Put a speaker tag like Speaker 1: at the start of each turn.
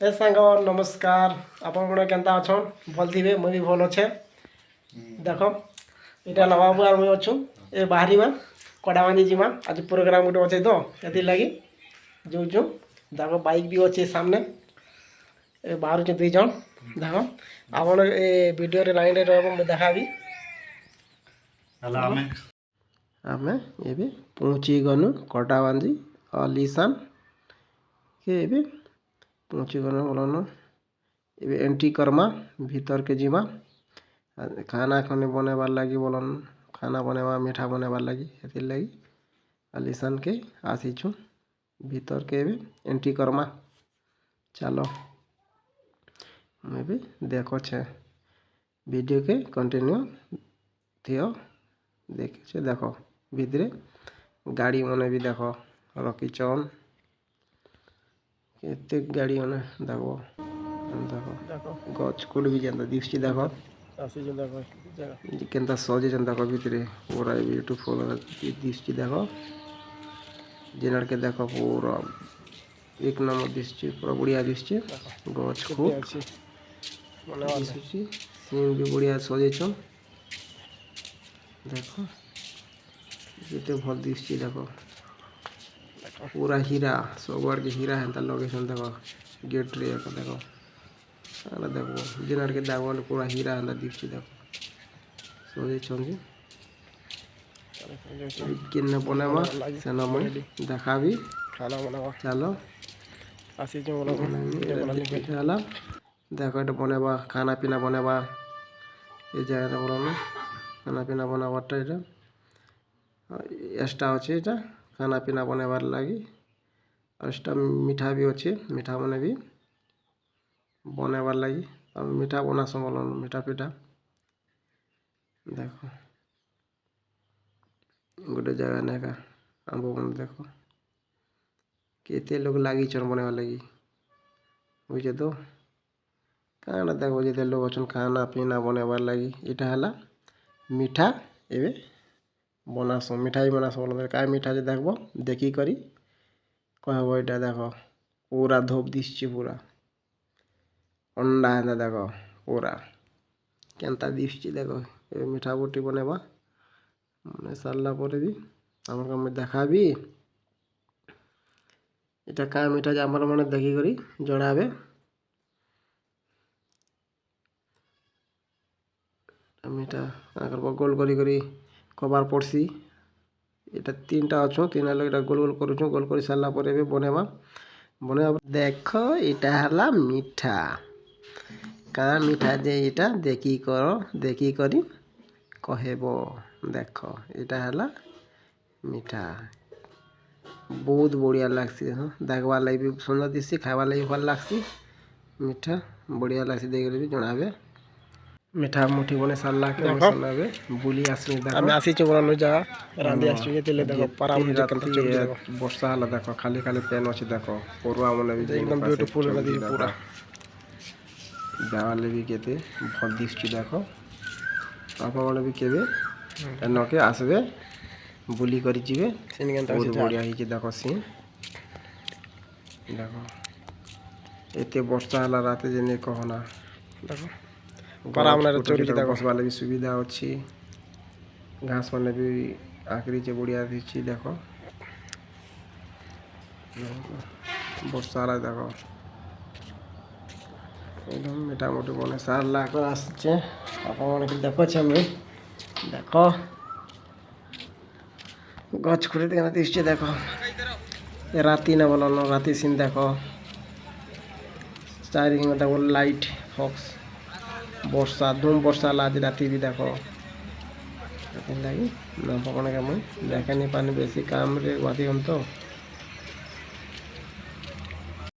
Speaker 1: ए सांग नमस्कार। आपण कोन केनता अछन? भल थिबे, मुई भी भल अछे। देखो इटा नवाबू आर मुई अछु। ए बाहरीमा कडाबांधी जिमा आज प्रोग्राम गुटे अछे तो एति लागि जो देखो बाइक भी अछे सामने। ए बाहर छ दुई जन। देखो आपण ए वीडियो रे लाइन रे रहबो मैं देखाबी।
Speaker 2: हला
Speaker 1: आमे एबे पहुंची गनु कडाबांधी अलीशान के एबे पहुंची गनु बोलन। एबे एंट्री करमा भीतर के जिमा खाना खने बनेबार लगी बोलन। खाना बनेबा मीठा बनेबार लगी एति लगी अलीशान के आसीछु। भीतर के एबे एंट्री करमा। चलो मैं भी देखो छे वीडियो के कंटिन्यू थियो देखे छे। देखो भीतरे गाड़ी मने भी देखो रखीचन केते गाड़ी मने देखो देखो गछ कुल भी जेंता दिसची देखो आसी जे देखो जगह केनता सजे जेंता देखो भीतरे पूरा ब्यूटीफुल दिसची देखो जेनर के देखो पूरा एक नंबर दिसची पूरा बढ़िया दिसची गछ खूब दिसची सीन भी बढ़िया सजेछन देखो केते भल दिसची देखो पूरा हीरा सबआड़ के हीरा हेंता लोकेशन देखो गेट रे देखो अरे देखो जेनर के दागवान पूरा हीरा हेंता दिसची देखो सजेछन जी किन्ने बनेबा सेना मैं देखाबी खाना बनावा। चलो आसी जो बोला देखो এটা बनेबा खाना पीना बनेबा এই জায়গাটা বলনো खाना पीना बनाबाटा এটা এক্সট্রা আছে এটা खाना पीना बनेबार लागि एक्सट्रा मीठा भी अच्छे मीठा बने भी बनेबार लागि मीठा बना बोलन मीठा पीठा देखो गोटे जगह ने का आंब बन देखो केते लोग लागी चन बनेबार लागि बुझे तो काना देखो जे लोग अछन खाना पीना बनेबार लागि इटा हला मीठा एबे बनासो मिठाई बनासो बोल का मीठा जे देखबो देखी करी कहबो इटा देखो पूरा धूप दिसची पूरा अंडा है देखो पूरा केनता दिसची देखो ए मीठा बोटी बनेबा माने सारला परे भी हमर का मैं देखाबी इटा का मीठा जे हमर माने देखी करी जणाबे मीठा आकर गोल करी कबार पड़सी এটা তিনটা আছো তিন হলো এটা গোল গোল করুছো গোল করে সারলা পরে भी बनेबा देखो এটা हला मीठा का मीठा जे এটা देखी करो देखी करी कहेबो देखो এটা हला मीठा बहुत बढ़िया लागसी देखवा लागि भी सुंदर दिससी खावा लागि भल लागसी मीठा बढ़िया लागसी देख भी जणाबे मीठा मुठी बने सारला के मसालाबे बुली आसी देखो हम आसी चबरन जगह रांदी आसी जेतेले देखो पराम जकंता चल देखो वर्षा हला देखो खाली खाली पेन अछि देखो पूर्वा मन भी एकदम ब्यूटीफुल नदी पूरा देवाले भी केते भल दिसछि देखो आप मन भी केबे एनके आसबे बुली करी जिवे सीन केनता बहुत बढ़िया hi देखो सीन देखो एते वर्षा हला राते जेने कहना देखो परामना चोरी देखो बसवाले भी सुविधा अच्छी घास माने भी आखिरी जे बढ़िया दिछि देखो वर्षा देखो एकदम मीठा मोटी बने सारला कर आछे आपन के देखो छे हम देखो गछ खुरी देना दिछि देखो ए राती ना बोलनो राती सीन देखो चारि घंटा वो लाइट फॉक्स वर्षा धूम वर्षा आज राती भी देखो लगी ना पकड़ने का मैं देखा नहीं पानी बेसी काम रे बाती हम तो